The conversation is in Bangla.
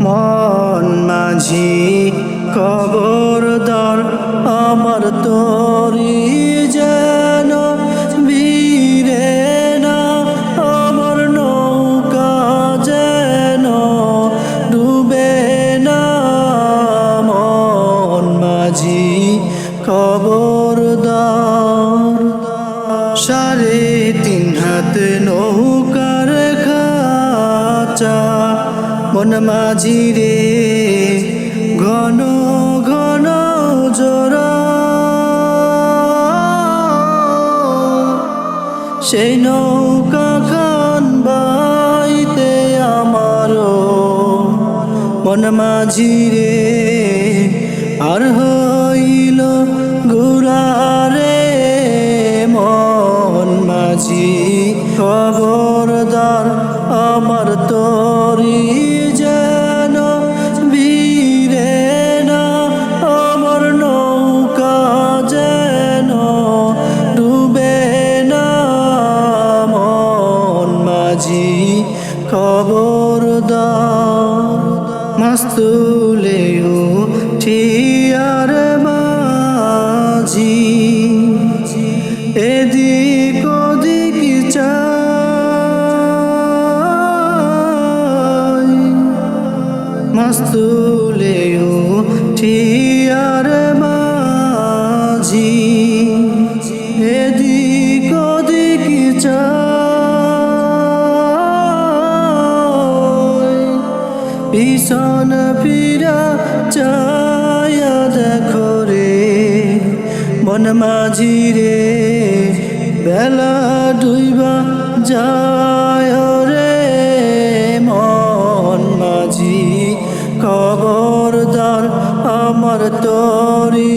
মন মাঝি খবরদার আমার তরি যেন ভিড়ে না, আমার নৌকা যেন ডুবে না। মন মাঝি খবরদার। 3.5 হাত নৌকার খাঁচা মন মাঝি রে, ঘন ঘন জোড়া। সেই নৌকা খান বাইতে আমারও মন মাঝি রে, আর হইল ঘুরারে। মন মাঝি খবরদার আমার তরি যেন ভিড়ে না, আমার নৌকা যেন ডুবে না। মন মাঝি খবরদার। মাস্তুলে উঠিয়ার মাঝি এদিক ওদিক চাই, মাস্তুলে উঠিয়ার মাঝি এদিক ওদিক চাই। পিছন ফিরা চায়া দেখো রে মন মাঝি রে, বেলা ডুইবা যায় রে। মন মাঝি খবরদার আমার তরি